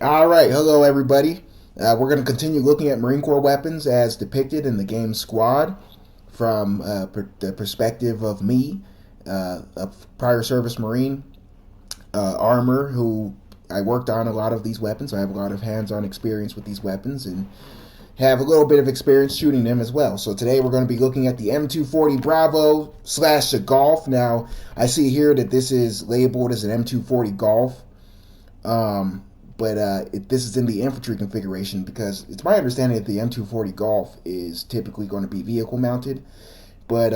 All right, hello everybody. We're going to continue looking at Marine Corps weapons as depicted in the game Squad from the perspective of me, a prior service Marine, armor, who I worked on a lot of these weapons. I have a lot of hands-on experience with these weapons and have a little bit of experience shooting them as well. So today we're going to be looking at the M240 Bravo slash the Golf. Now I see here that this is labeled as an M240 Golf. Um, but this is in the infantry configuration because it's my understanding that the M240 Golf is typically going to be vehicle mounted. But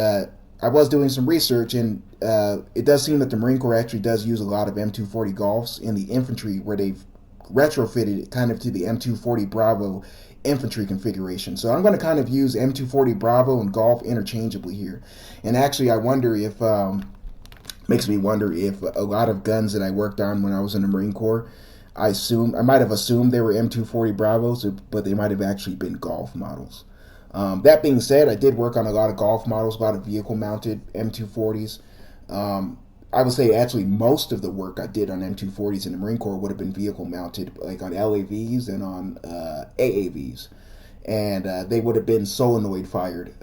I was doing some research, and it does seem that the Marine Corps actually does use a lot of M240 Golfs in the infantry, where they've retrofitted it kind of to the M240 Bravo infantry configuration. So I'm going to kind of use M240 Bravo and Golf interchangeably here. And actually, I wonder if makes me wonder if a lot of guns that I worked on when I was in the Marine Corps, I might have assumed they were M240 Bravos, but they might have actually been Golf models. That being said, I did work on a lot of Golf models, a lot of vehicle mounted M240s. I would say actually most of the work I did on M240s in the Marine Corps would have been vehicle mounted, like on LAVs and on AAVs, and they would have been solenoid fired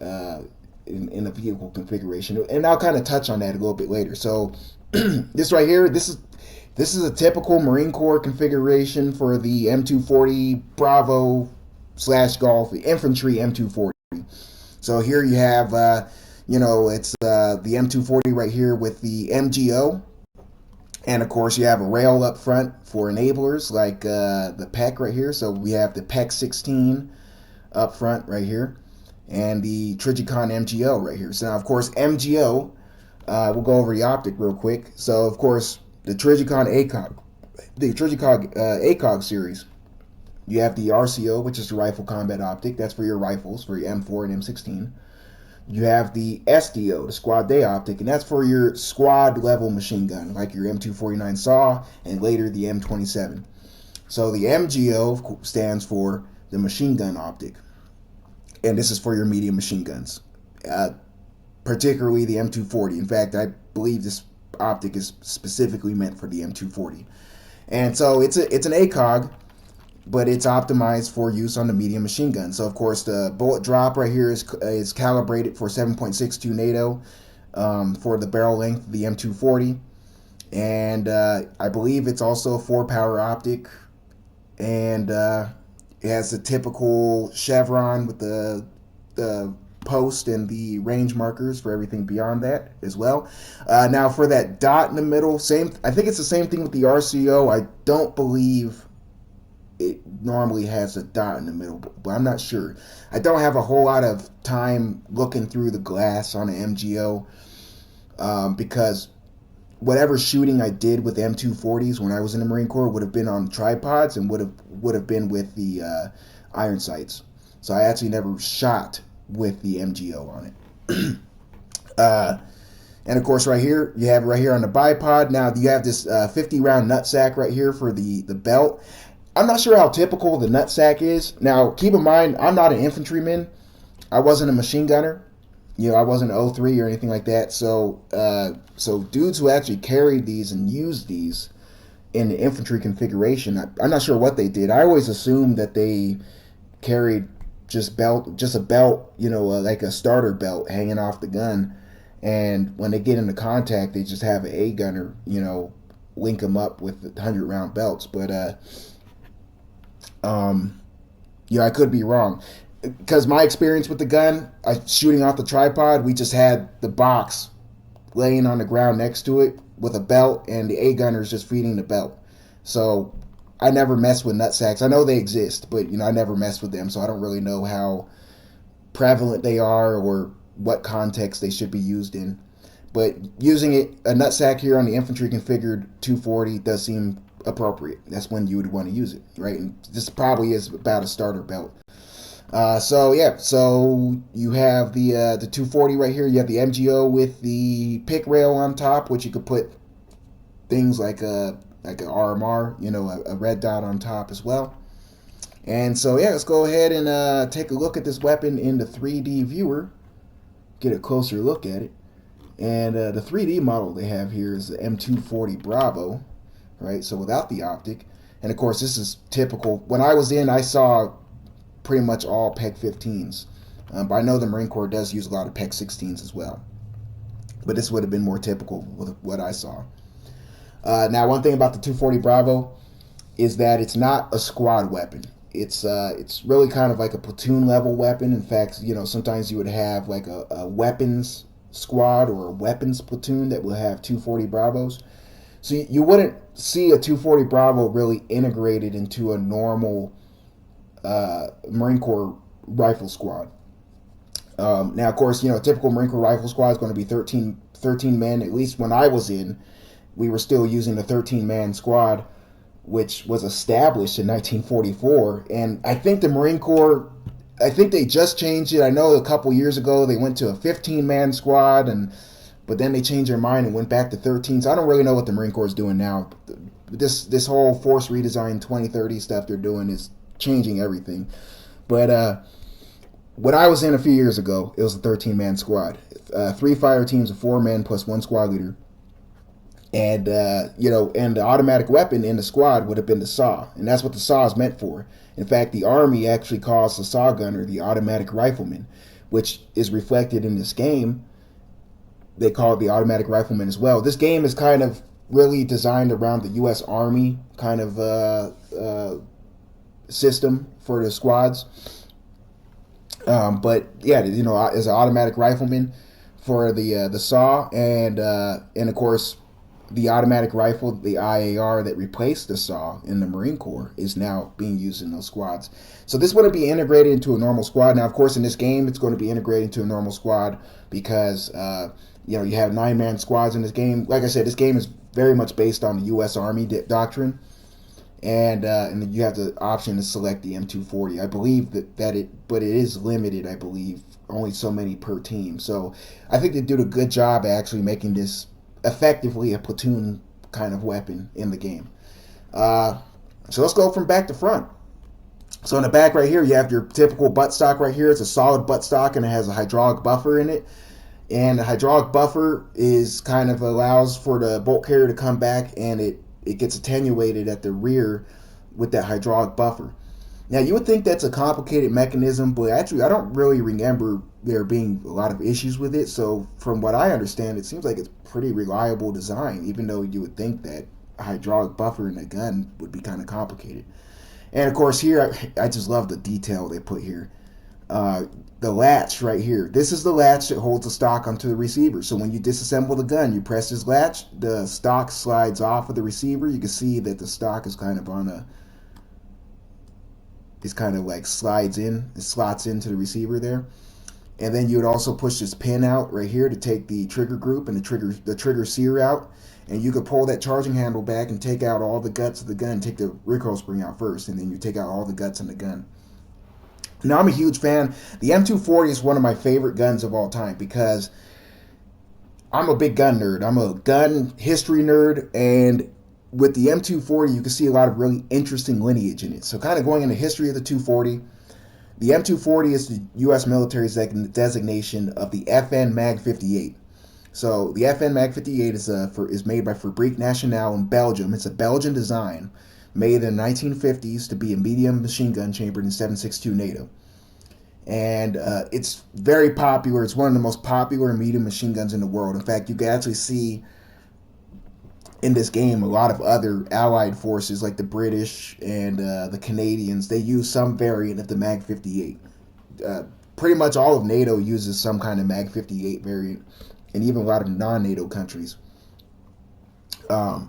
in a vehicle configuration. And I'll kind of touch on that a little bit later. So this right here, this is a typical Marine Corps configuration for the M240 Bravo slash Golf, the infantry M240. So here you have, it's the M240 right here with the MGO. And of course, you have a rail up front for enablers like the PEC right here. So we have the PEC 16 up front right here, and the Trigicon MGO right here. So now, of course, MGO, we'll go over the optic real quick. So, of course, the Trigicon ACOG series, you have the RCO, which is the rifle combat optic. That's for your rifles, for your M4 and M16. You have the SDO, the squad day optic, and that's for your squad level machine gun, like your M249 SAW and later the M27. So the MGO stands for the machine gun optic, and this is for your medium machine guns, uh, particularly the M240. In fact, I believe this optic is specifically meant for the M240. And so it's an ACOG, but it's optimized for use on the medium machine gun. So of course the bullet drop right here is calibrated for 7.62 NATO for the barrel length of the M240, and I believe it's also a 4-power optic, and it has the typical chevron with the post and the range markers for everything beyond that as well. Now for that dot in the middle, same. I think it's the same thing with the RCO. I don't believe it normally has a dot in the middle, but I'm not sure. I don't have a whole lot of time looking through the glass on an MGO because whatever shooting I did with M240s when I was in the Marine Corps would have been on tripods and would have been with the iron sights. So I actually never shot with the MGO on it. uh, and of course, right here you have right here on the bipod. Now you have this 50 round nutsack right here for the belt. I'm not sure how typical the nutsack is. Now keep in mind, I'm not an infantryman. I wasn't a machine gunner. I wasn't an O3 or anything like that. So dudes who actually carried these and used these in the infantry configuration, I'm not sure what they did. I always assumed that they carried just a belt, like a starter belt hanging off the gun. And when they get into contact, they just have an A gunner, link them up with the 100 round belts. But I could be wrong because my experience with the gun, shooting off the tripod, we just had the box laying on the ground next to it with a belt, and the A gunner's just feeding the belt. So I never mess with nutsacks. I know they exist, but I never mess with them, so I don't really know how prevalent they are or what context they should be used in. But using a nutsack here on the infantry configured 240 does seem appropriate. That's when you would want to use it, right? And this probably is about a starter belt. So you have the 240 right here. You have the MGO with the pick rail on top, which you could put things like an RMR, a red dot on top as well. And so let's go ahead and take a look at this weapon in the 3D viewer, get a closer look at it. And the 3D model they have here is the M240 Bravo, right? So without the optic. And of course, this is typical. When I was in, I saw pretty much all PEG 15s. But I know the Marine Corps does use a lot of PEG 16s as well. But this would have been more typical with what I saw. Now, one thing about the 240 Bravo is that it's not a squad weapon. It's really kind of like a platoon level weapon. In fact, sometimes you would have like a weapons squad or a weapons platoon that will have 240 Bravos. So you wouldn't see a 240 Bravo really integrated into a normal Marine Corps rifle squad. Now, of course, a typical Marine Corps rifle squad is going to be 13 men. At least when I was in, we were still using the 13-man squad, which was established in 1944. And I think the Marine Corps, I think they just changed it. I know a couple years ago they went to a 15-man squad, but then they changed their mind and went back to 13. So I don't really know what the Marine Corps is doing now. This whole force redesign 2030 stuff they're doing is changing everything. But when I was in a few years ago, it was a 13-man squad. 3 fire teams of 4 men plus 1 squad leader. And and the automatic weapon in the squad would have been the saw, and that's what the saw is meant for. In fact, the Army actually calls the saw gunner the automatic rifleman, which is reflected in this game. They call it the automatic rifleman as well. This game is kind of really designed around the U.S. Army kind of system for the squads. But yeah, as an automatic rifleman for the saw, and of course, the automatic rifle, the IAR that replaced the saw in the Marine Corps, is now being used in those squads. So this wouldn't be integrated into a normal squad. Now, of course, in this game, it's going to be integrated into a normal squad because you have 9-man squads in this game. Like I said, this game is very much based on the U.S. Army doctrine, and then you have the option to select the M240. I believe but it is limited. I believe only so many per team. So I think they did a good job actually making this effectively a platoon kind of weapon in the game. So let's go from back to front. So in the back right here, you have your typical buttstock right here. It's a solid buttstock and it has a hydraulic buffer in it. And the hydraulic buffer is kind of allows for the bolt carrier to come back, and it gets attenuated at the rear with that hydraulic buffer. Now, you would think that's a complicated mechanism, but actually I don't really remember there being a lot of issues with it. So from what I understand, it seems like it's pretty reliable design, even though you would think that a hydraulic buffer in a gun would be kind of complicated. And of course here, I just love the detail they put here. The latch right here. This is the latch that holds the stock onto the receiver. So when you disassemble the gun, you press this latch, the stock slides off of the receiver. You can see that the stock is kind of it's kind of like slides in, it slots into the receiver there. And then you would also push this pin out right here to take the trigger group and the trigger sear out. And you could pull that charging handle back and take out all the guts of the gun. Take the recoil spring out first, and then you take out all the guts in the gun. Now, I'm a huge fan. The M240 is one of my favorite guns of all time because I'm a big gun nerd. I'm a gun history nerd, and with the M240, you can see a lot of really interesting lineage in it. So kind of going into history of the 240, the M240 is the U.S. military's designation of the FN Mag 58. So the FN Mag 58 is made by Fabrique Nationale in Belgium. It's a Belgian design made in the 1950s to be a medium machine gun chambered in 7.62 NATO. And it's very popular. It's one of the most popular medium machine guns in the world. In fact, you can actually see in this game a lot of other allied forces like the British and the Canadians. They use some variant of the Mag 58. Pretty much all of NATO uses some kind of Mag 58 variant, and even a lot of non-NATO countries. So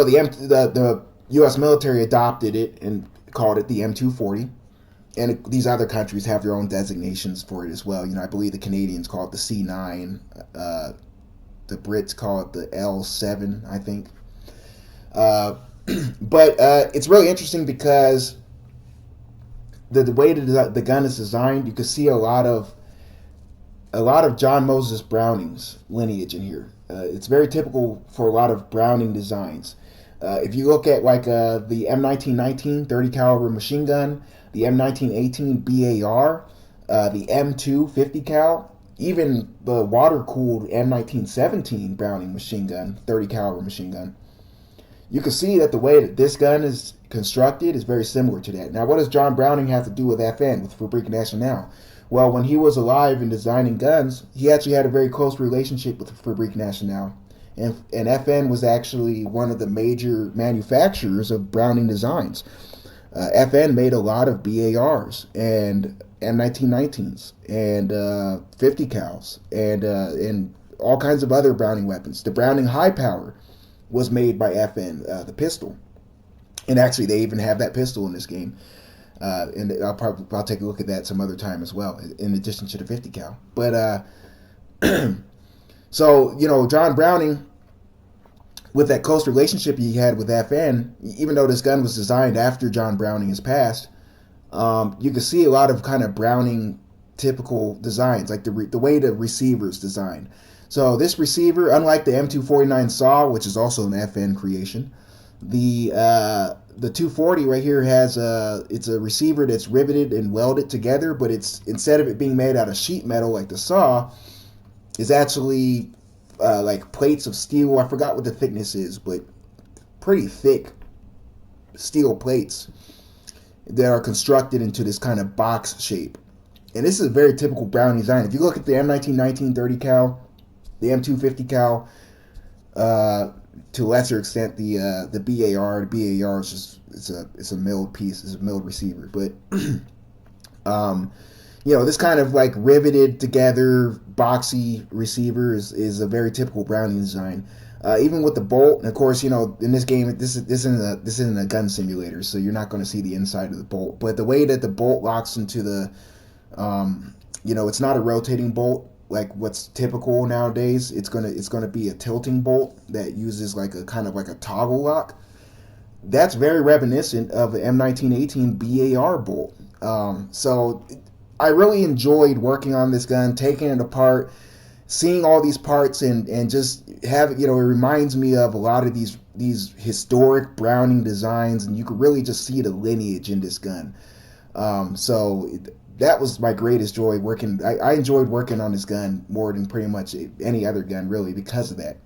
the U.S. military adopted it and called it the M240, and these other countries have their own designations for it as well. I believe the Canadians call it the C9, the Brits call it the L7, I think. But it's really interesting because the way the gun is designed, you can see a lot of John Moses Browning's lineage in here. It's very typical for a lot of Browning designs. If you look at like the M1919 30 caliber machine gun, the M1918 BAR, the M2 50 cal, even the water cooled M1917 Browning machine gun, 30 caliber machine gun, you can see that the way that this gun is constructed is very similar to that. Now, what does John Browning have to do with FN, with Fabrique Nationale? Well, when he was alive and designing guns, he actually had a very close relationship with Fabrique Nationale. And FN was actually one of the major manufacturers of Browning designs. FN made a lot of BARs and M1919s and 50 cals and all kinds of other Browning weapons. The Browning High Power was made by FN, the pistol, and actually they even have that pistol in this game. And I'll take a look at that some other time as well, in addition to the 50 cal. But so John Browning, with that close relationship he had with FN, even though this gun was designed after John Browning has passed, you can see a lot of kind of Browning typical designs, like the way the receiver's designed. So this receiver, unlike the M249 SAW, which is also an FN creation, the 240 right here has it's a receiver that's riveted and welded together, but it's, instead of it being made out of sheet metal like the SAW, is actually like plates of steel. I forgot what the thickness is, but pretty thick steel plates that are constructed into this kind of box shape. And this is a very typical Browning design. If you look at the M1919 30 cal, the M250 cal, to a lesser extent the BAR. The BAR is just it's a milled piece, it's a milled receiver. But this kind of like riveted together boxy receiver is a very typical Browning design. Even with the bolt, and of course, in this game, this isn't a gun simulator, so you're not going to see the inside of the bolt. But the way that the bolt locks into the, it's not a rotating bolt like what's typical nowadays. It's gonna be a tilting bolt that uses like a kind of like a toggle lock. That's very reminiscent of the M1918 BAR bolt. So I really enjoyed working on this gun, taking it apart, seeing all these parts, and just have it reminds me of a lot of these historic Browning designs, and you could really just see the lineage in this gun. So that was my greatest joy working. I enjoyed working on this gun more than pretty much any other gun, really, because of that.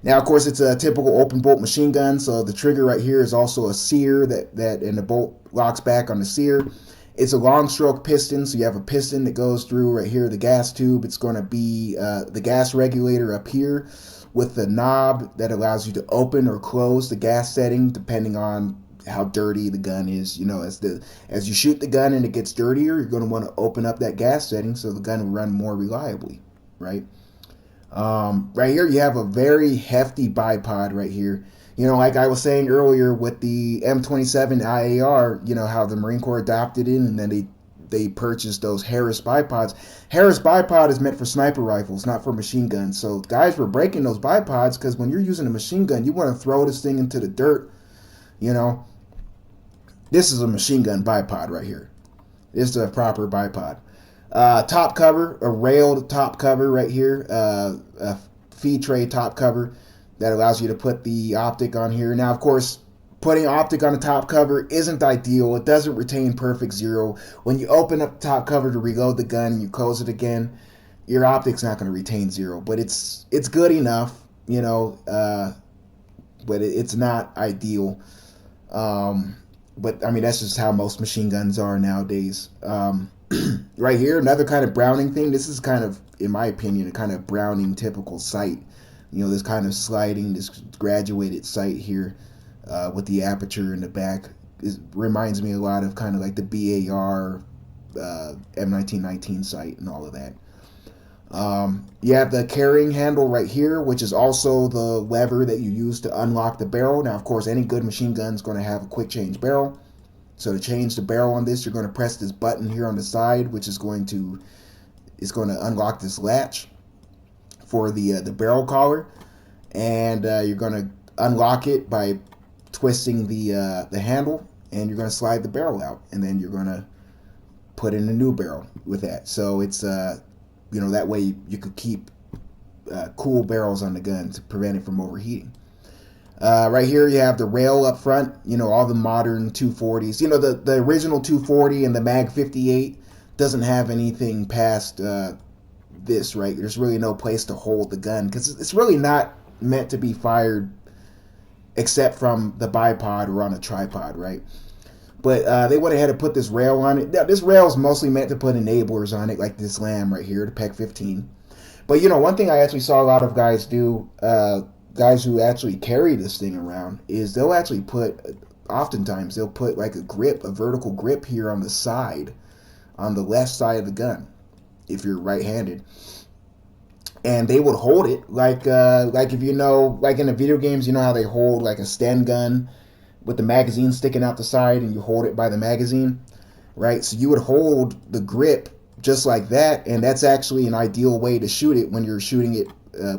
Now, of course, it's a typical open bolt machine gun, so the trigger right here is also a sear that and the bolt locks back on the sear. It's a long stroke piston, so you have a piston that goes through right here, the gas tube. It's going to be the gas regulator up here with the knob that allows you to open or close the gas setting depending on how dirty the gun is. As you shoot the gun and it gets dirtier, you're going to want to open up that gas setting so the gun will run more reliably, right? Right here you have a very hefty bipod right here. Like I was saying earlier with the M27 IAR, how the Marine Corps adopted it and then they purchased those Harris bipods. Harris bipod is meant for sniper rifles, not for machine guns. So guys were breaking those bipods because when you're using a machine gun, you want to throw this thing into the dirt. This is a machine gun bipod right here. This is a proper bipod. Top cover, a railed top cover right here, a feed tray top cover that allows you to put the optic on here. Now, of course, putting optic on the top cover isn't ideal. It doesn't retain perfect zero. When you open up the top cover to reload the gun and you close it again, your optic's not going to retain zero. But it's good enough, but it's not ideal. But I mean, that's just how most machine guns are nowadays. Right here, another kind of Browning thing. This is kind of, in my opinion, a kind of Browning typical sight. This kind of sliding, this graduated sight here with the aperture in the back. It reminds me a lot of kind of like the BAR M1919 sight and all of that. You have the carrying handle right here, which is also the lever that you use to unlock the barrel. Now, of course, any good machine gun is going to have a quick change barrel. So to change the barrel on this, you're going to press this button here on the side, which is going to unlock this latch for the barrel collar, and you're going to unlock it by twisting the handle, and you're going to slide the barrel out, and then you're going to put in a new barrel with that. So it's that way you could keep cool barrels on the gun to prevent it from overheating. Right here you have the rail up front, all the modern 240s. The original 240 and the Mag 58 doesn't have anything past this, right? There's really no place to hold the gun because it's really not meant to be fired except from the bipod or on a tripod, right? But they went ahead and put this rail on it. Now, this rail is mostly meant to put enablers on it, like this lamb right here, the PEC 15. But one thing I actually saw a lot of guys do, guys who actually carry this thing around, is they'll actually oftentimes they'll put like a vertical grip here on the side, on the left side of the gun, if you're right-handed. And they would hold it like if like in the video games, how they hold like a Sten gun with the magazine sticking out the side, and you hold it by the magazine, right? So you would hold the grip just like that, and that's actually an ideal way to shoot it when you're shooting it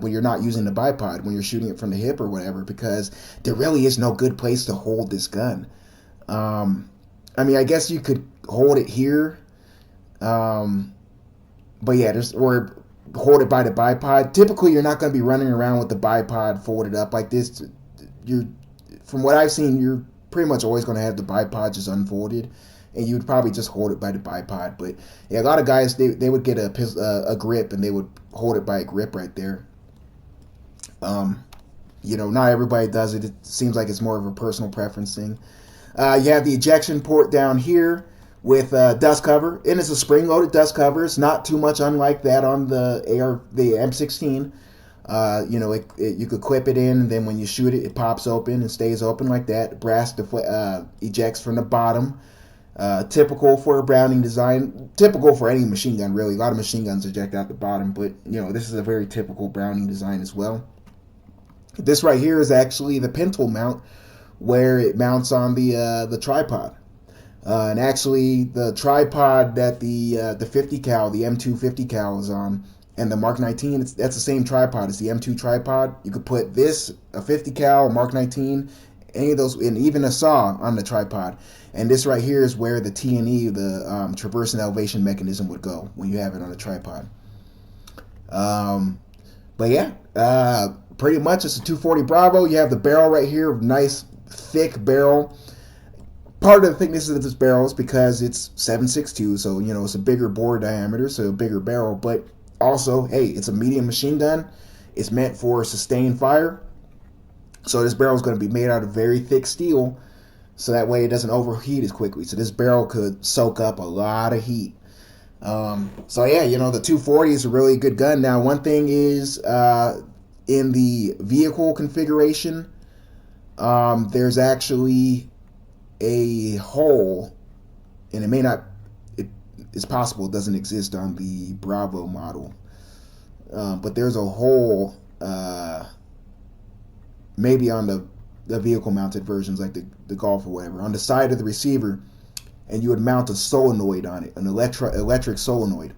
when you're not using the bipod, when you're shooting it from the hip or whatever, because there really is no good place to hold this gun. I mean, I guess you could hold it here, but yeah, or hold it by the bipod. Typically, you're not going to be running around with the bipod folded up like this. From what I've seen, you're pretty much always going to have the bipod just unfolded, and you'd probably just hold it by the bipod. But yeah, a lot of guys, they would get a grip, and they would hold it by a grip right there. Not everybody does it. It seems like it's more of a personal preference thing. You have the ejection port down here with dust cover, and it's a spring-loaded dust cover. It's not too much unlike that on the M16. You could clip it in, and then when you shoot it, it pops open and stays open like that. Brass ejects from the bottom. Typical for a Browning design. Typical for any machine gun, really. A lot of machine guns eject out the bottom, but this is a very typical Browning design as well. This right here is actually the pintle mount, where it mounts on the tripod. And actually, the tripod that the 50 cal, the M240 cal is on, and the Mark 19, that's the same tripod. It's the M2 tripod. You could put this, a 50 cal, a Mark 19, any of those, and even a saw on the tripod. And this right here is where the T&E, the traverse and elevation mechanism, would go when you have it on a tripod. But yeah, pretty much it's a 240 Bravo. You have the barrel right here, nice thick barrel. Part of the thickness of this barrel is because it's 7.62, so it's a bigger bore diameter, so a bigger barrel. But also, hey, it's a medium machine gun. It's meant for sustained fire, so this barrel is going to be made out of very thick steel, so that way it doesn't overheat as quickly. So this barrel could soak up a lot of heat. So yeah, the 240 is a really good gun. Now, one thing is, in the vehicle configuration, there's actually a hole, and it's possible it doesn't exist on the Bravo model, but there's a hole, maybe on the vehicle mounted versions like the Golf or whatever, on the side of the receiver, and you would mount a solenoid on it, an electric solenoid,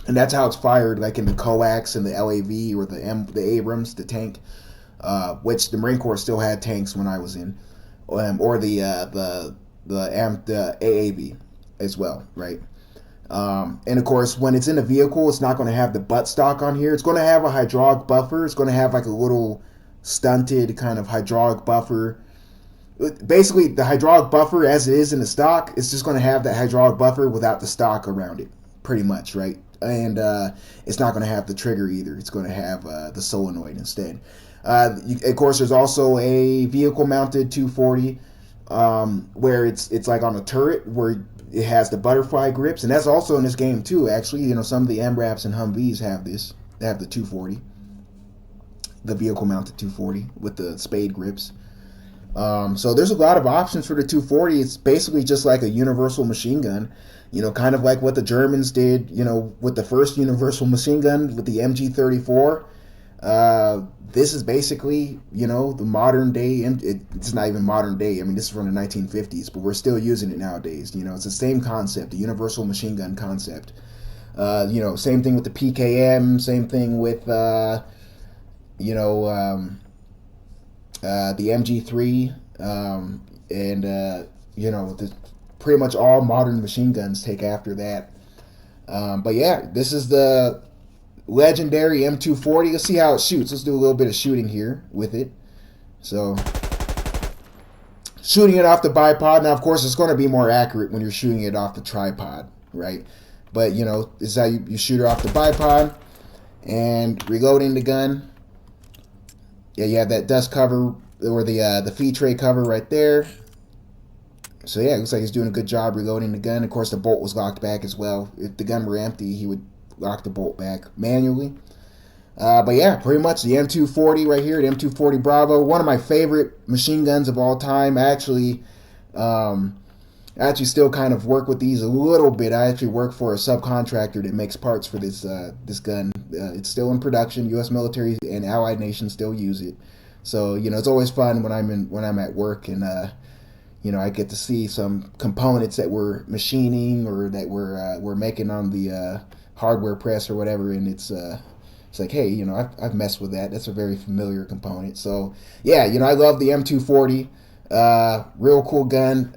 and that's how it's fired, like in the Coax and the LAV or the Abrams, the tank, which the Marine Corps still had tanks when I was in, or the AAV as well, right? And of course, when it's in a vehicle, it's not going to have the butt stock on here. It's going to have a hydraulic buffer. It's going to have like a little stunted kind of hydraulic buffer. Basically, the hydraulic buffer, as it is in the stock, it's just going to have that hydraulic buffer without the stock around it, pretty much, right? And it's not going to have the trigger either. It's going to have the solenoid instead. Of course, there's also a vehicle-mounted 240 where it's like on a turret where it has the butterfly grips, and that's also in this game too. Actually, some of the MRAPs and Humvees have this. They have the 240, the vehicle-mounted 240 with the spade grips. So there's a lot of options for the 240. It's basically just like a universal machine gun, kind of like what the Germans did, with the first universal machine gun with the MG34. This is basically, the modern day. It's not even modern day. I mean, this is from the 1950s, but we're still using it nowadays. It's the same concept, the universal machine gun concept. Same thing with the PKM. Same thing with, the MG3. Pretty much all modern machine guns take after that. But yeah, this is the legendary M240. Let's see how it shoots. Let's do a little bit of shooting here with it. So, shooting it off the bipod. Now, of course, it's going to be more accurate when you're shooting it off the tripod, right? But, this is how you shoot it off the bipod. And reloading the gun. Yeah, you have that dust cover or the feed tray cover right there. So yeah, it looks like he's doing a good job reloading the gun. Of course, the bolt was locked back as well. If the gun were empty, he would lock the bolt back manually. But yeah, pretty much the M240 right here, the M240 Bravo, one of my favorite machine guns of all time. Um, I actually still kind of work with these a little bit. I actually work for a subcontractor that makes parts for this gun. It's still in production. U.S. military and allied nations still use it. So it's always fun when I'm at work and I get to see some components that we're machining or that we're making on the hardware press or whatever, and it's like, hey, I've messed with that. That's a very familiar component. So yeah, I love the M240. Real cool gun.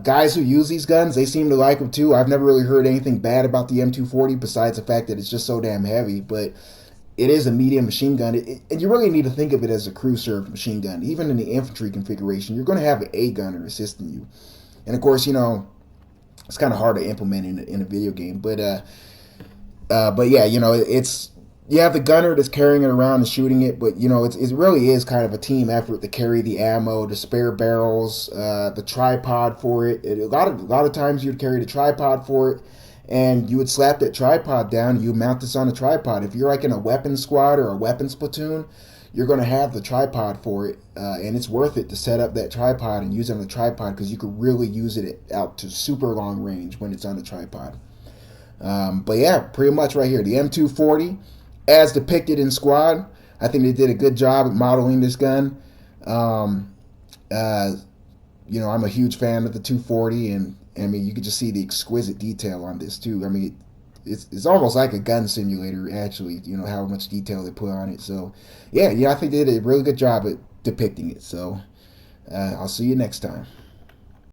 Guys who use these guns, they seem to like them too. I've never really heard anything bad about the M240 besides the fact that it's just so damn heavy. But it is a medium machine gun, and you really need to think of it as a crew served machine gun. Even in the infantry configuration, you're going to have an A gunner assisting you, and of course, it's kind of hard to implement in a video game. But yeah, it's you have the gunner that's carrying it around and shooting it, but it really is kind of a team effort to carry the ammo, the spare barrels, the tripod for it. A lot of times you'd carry the tripod for it, and you would slap that tripod down. And you mount this on a tripod. If you're like in a weapons squad or a weapons platoon, you're going to have the tripod for it, and it's worth it to set up that tripod and use it on the tripod because you could really use it out to super long range when it's on the tripod. But yeah, pretty much right here, the M240, as depicted in Squad. I think they did a good job at modeling this gun. Um, uh, I'm a huge fan of the 240, and I mean, you could just see the exquisite detail on this too. I mean, it's almost like a gun simulator, actually. How much detail they put on it. So, yeah, I think they did a really good job at depicting it. So, I'll see you next time.